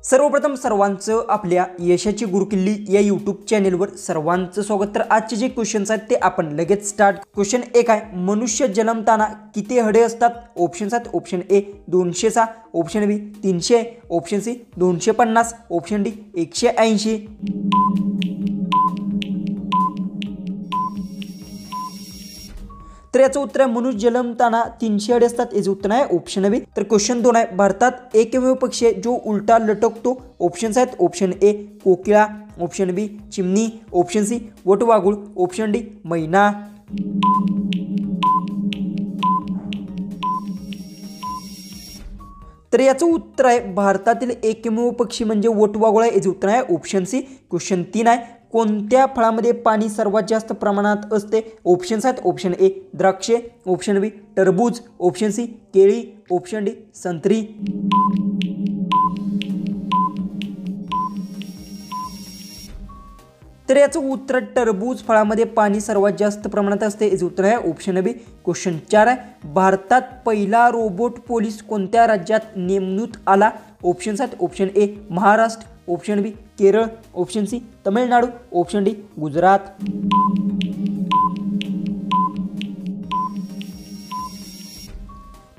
सर्वप्रथम सर्वांचं आपल्या यशाची गुरुकिल्ली या यूट्यूब चॅनेलवर सर्वांचं स्वागत। तर आजचे जे क्वेश्चन्स आहेत ते आपण लगेच स्टार्ट। क्वेश्चन 1 आहे, मनुष्य जन्मताना किती हडे असतात? ऑप्शन्स आहेत, option A 206, option B 300, option C 250, option D 180। तर याचं उत्तर आहे मनुष्य जन्मताना 300 हडे असतात, याचं उत्तर आहे ऑप्शन बी। तर क्वेश्चन 2 आहे, भारतात एकमेव पक्षी आहे जो उलटा लटकतो। ऑप्शन्स आहेत, ऑप्शन ए कोकिळा, ऑप्शन बी चिमणी, ऑप्शन सी वटवाघूळ, ऑप्शन डी मैना। तर याचं उत्तर आहे भारतातील एकमेव पक्षी म्हणजे वटवाघूळ आहे, याचं उत्तर आहे ऑप्शन सी। क्वेश्चन 3 आहे, कोणत्या फळामध्ये पाणी सर्वात जास्त प्रमाणात असते? ऑप्शन्स आहेत, ऑप्शन ए द्राक्षे, ऑप्शन बी टरबूज, ऑप्शन सी केळी, ऑप्शन डी संत्री। तर याचं उत्तर टरबूज फळामध्ये पाणी सर्वात जास्त प्रमाणात असते, याचं उत्तर आहे ऑप्शन बी। क्वेश्चन 4 आहे, भारतात पहिला रोबोट पोलीस कोणत्या राज्यात नेमण्यात आला? ऑप्शन्स आहेत, option A Maharashtra, option B Kerala, option C Tamil Nadu, option D Gujarat.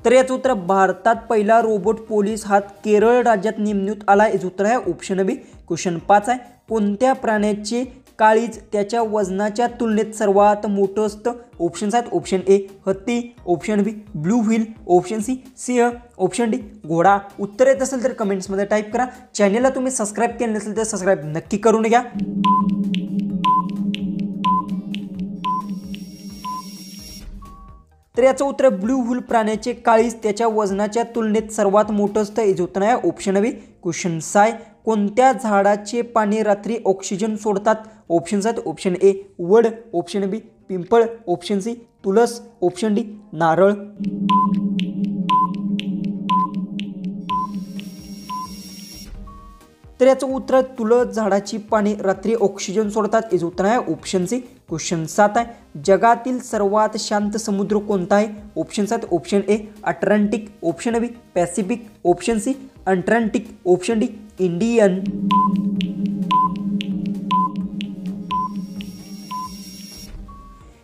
तर याचं उत्तर भारतात पहिला रोबोट पोलीस हा केरळ राज्यात नेमण्यात आला, याचं उत्तर आहे ऑप्शन बी। क्वेश्चन 5 आहे, कोणत्या प्राण्याचे काळीज त्याच्या वजनाच्या तुलनेत सर्वात मोठं असतं? ऑप्शन्स आहेत, ऑप्शन ए हत्ती, ऑप्शन बी ब्लू व्हेल, ऑप्शन सी सिंह, ऑप्शन डी घोडा। उत्तर येत असेल तर कमेंट्समध्ये टाईप करा। चॅनेलला तुम्ही सबस्क्राईब केले नसेल तर सबस्क्राईब नक्की करून घ्या। तर याचं उत्तर ब्लू व्हेल प्राण्याचे काळीज त्याच्या वजनाच्या तुलनेत सर्वात मोठं असतं, याचं उत्तर आहे ऑप्शन बी। क्वेश्चन 6, कोणत्या झाडाचे पाने रात्री ऑक्सिजन सोडतात? ऑप्शन्स आहेत, ऑप्शन ए वड, ऑप्शन बी पिंपळ, ऑप्शन सी तुळस, ऑप्शन डी नारळ। तर याचं उत्तर तुळस झाडाची पाने रात्री ऑक्सिजन सोडतात, याचं उत्तर आहे ऑप्शन सी। क्वेश्चन 7 आहे, जगातील सर्वात शांत समुद्र कोणता आहे? ऑप्शन्स आहेत, option A Atlantic, option B Pacific, option C Atlantic, option D Indian.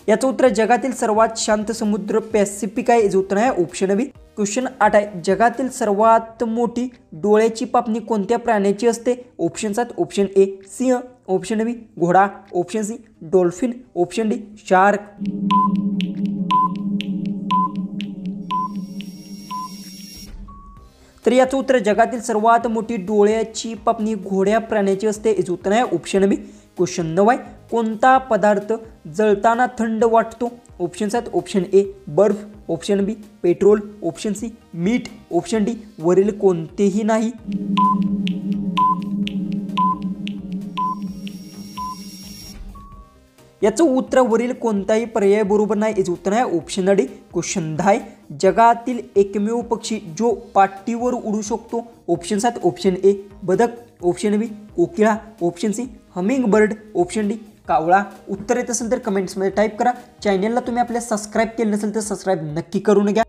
याचं उत्तर जगातील सर्वात शांत समुद्र पॅसिफिक आहे, याचं उत्तर आहे ऑप्शन बी। क्वेश्चन 8 आहे, जगातील सर्वात मोठी डोळ्याची पापणी कोणत्या प्राण्याची असते? ऑप्शन्स आहेत, ऑप्शन ए सिंह, ऑप्शन बी घोडा, option C dolphin, option D shark. तर याचं उत्तर जगातील सर्वात मोठी डोळ्याची पापणी घोड्या प्राण्याची असते, याचं उत्तर आहे ऑप्शन बी। क्वेश्चन 9 आहे, कोणता पदार्थ जळताना थंड वाटतो? ऑप्शन्स आहेत, ऑप्शन ए बर्फ, ऑप्शन बी पेट्रोल, ऑप्शन सी मीठ, ऑप्शन डी वरील कोणतेही नाही। याचं उत्तर वरील कोणताही पर्याय बरोबर नाही, याचं उत्तर आहे ऑप्शन डी। क्वेश्चन 10, जगातील एकमेव पक्षी जो पाठीवर उडू शकतो? ऑप्शन्स आहेत, ऑप्शन ए बदक, ऑप्शन बी कोकिळा, option C humming bird, option D कावळा। उत्तर येत असेल तर कमेंट्समध्ये टाईप करा। चॅनेलला तुम्ही आपल्या सबस्क्राईब केले नसेल तर सबस्क्राईब नक्की करून घ्या।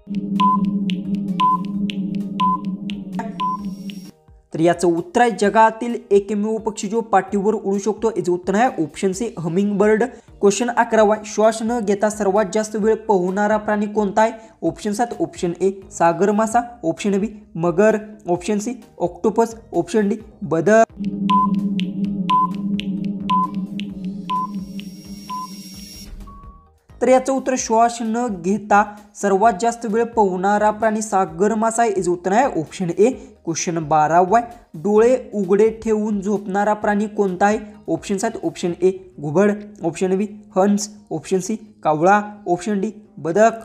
तर याचं उत्तर आहे जगातील एकमेव पक्षी जो पाठीवर उडू शकतो, याचं उत्तर आहे option C humming bird. Question 11, श्वास न घेता सर्वात जास्त वेळ पोहणारा प्राणी कोणता आहे? ऑप्शन्स आहेत, ऑप्शन ए सागर मासा, ऑप्शन बी मगर, option C octopus, option D बदक। तर याचं उत्तर श्वास न घेता सर्वात जास्त वेळ पोहणारा प्राणी सागर मासा आहे, याचं उत्तर आहे ऑप्शन ए। क्वेश्चन 12, डोळे उघडे ठेवून झोपणारा प्राणी कोणता आहे? ऑप्शन्स आहेत, ऑप्शन ए घुबड, ऑप्शन बी हंस, ऑप्शन सी कावळा, ऑप्शन डी बदक।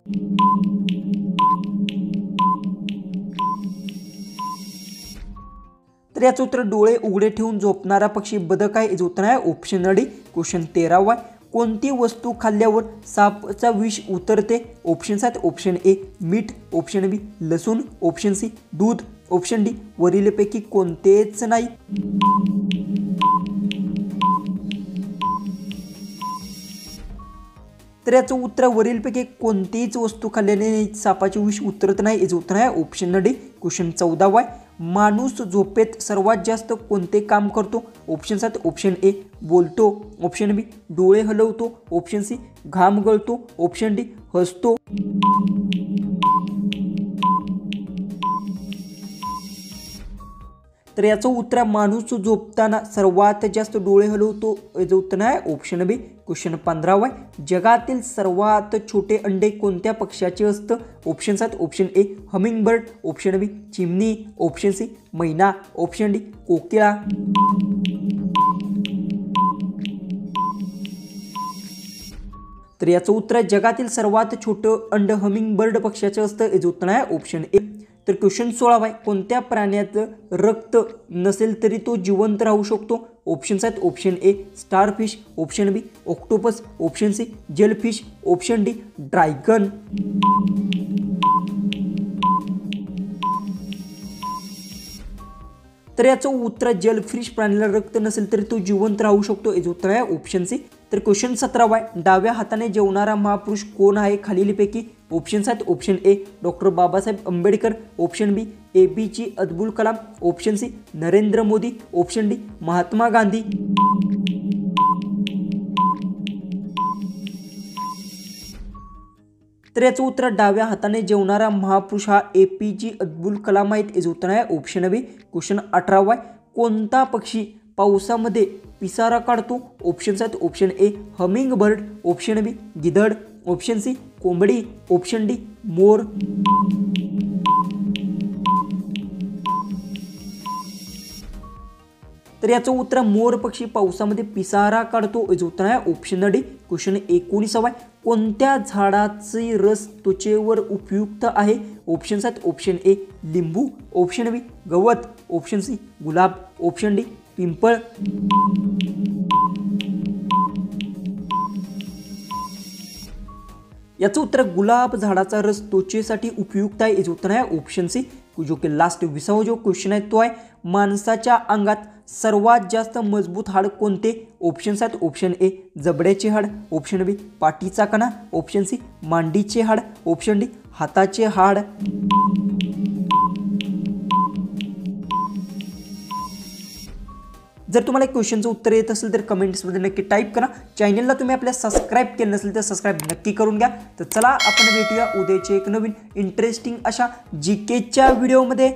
तर याचं उत्तर डोळे उघडे ठेवून झोपणारा पक्षी बदक आहे, याचं उत्तर आहे ऑप्शन डी। क्वेश्चन 13, कोणती वस्तू खाल्ल्यावर सापाचा विष उतरते? ऑप्शन्स आहेत, ऑप्शन ए मीठ, ऑप्शन बी लसूण, ऑप्शन सी दूध, ऑप्शन डी वरीलपैकी कोणतेच नाही। तर याचं उत्तर वरीलपैकी कोणतीच वस्तू खाल्ल्याने सापाचे विष उतरत नाही, याचं उत्तर आहे ऑप्शन डी। क्वेश्चन 14, माणूस झोपेत सर्वात जास्त कोणते काम करतो? ऑप्शन 7 ऑप्शन ए बोलतो, ऑप्शन बी डोळे हलवतो, ऑप्शन सी घाम गळतो, ऑप्शन डी हसतो. तर याचं उत्तर आहे माणूस झोपताना सर्वात जास्त डोळे हलवतो. याचं उत्तर आहे ऑप्शन बी. क्वेश्चन 15 आहे, जगातील सर्वात छोटे अंडे कोणत्या पक्ष्याचे असतं? Option 7 option A humming bird, option B चिमणी, ऑप्शन सी मैना, ऑप्शन डी कोकिळा. तर याचं उत्तर आहे जगातील सर्वात छोटं अंड हमिंग बर्ड पक्ष्याचे असतं. याचं उत्तर आहे ऑप्शन ए. तर क्वेश्चन 16 आहे, कोणत्या प्राण्याचं रक्त नसेल तरी तो जिवंत राहू शकतो? Option 7 option A starfish, option B octopus, option C jellyfish, option D dragon. तर याचं उत्तर जेलफिश प्राण्याला रक्त नसेल तरी तो जिवंत राहू शकतो. याचं उत्तर आहे ऑप्शन सी. तर क्वेश्चन 17 आहे, डाव्या हाताने जेवणारा महापुरुष कोण आहे खालीलपैकी? Option 7 option A doctor Babasaheb Ambedkar, option B APJ Abdul Kalam, option C Narendra Modi, option D Mahatma Gandhi. तर याचं उत्तर डाव्या हाताने जेवणारा महापुरुष हा APJ अब्दुल कलाम आहेत. याचं उत्तर आहे ऑप्शन बी. क्वेश्चन 18 आहे, कोणता पक्षी पावसामध्ये पिसारा काढतो? Option 7 option A humming bird, option B गिधड, ऑप्शन सी कोंबडी, ऑप्शन डी मोर. तर याचं उत्तर मोर पक्षी पावसामध्ये पिसारा काढतो. याचं उत्तर आहे ऑप्शन डी. क्वेश्चन 19 आहे, कोणत्या झाडाचे रस त्वचेवर उपयुक्त आहे? ऑप्शन 7 ऑप्शन ए लिंबू, ऑप्शन बी गवत, ऑप्शन सी गुलाब, ऑप्शन डी पिंपळ. याचं उत्तर गुलाब झाडाचा रस त्वचेसाठी उपयुक्त आहे. याचं उत्तर आहे ऑप्शन सी. जो की लास्ट 20वा जो क्वेश्चन आहे तो आहे, माणसाच्या अंगात सर्वात जास्त मजबूत हाड कोणते? ऑप्शन 7 ऑप्शन ए जबड्याचे हाड, ऑप्शन बी पाठीचा कणा, ऑप्शन सी मांडीचे हाड, ऑप्शन डी हाताचे हाड. जर तुम्हाला क्वेश्चनचं उत्तर येत असेल तर कमेंट्समध्ये नक्की टाईप करा. चॅनलला तुम्ही आपल्या सबस्क्राईब केलं नसेल तर सबस्क्राईब नक्की करून घ्या. तर चला आपण भेटूया उद्याचे एक नवीन इंटरेस्टिंग अशा GKच्या व्हिडिओमध्ये.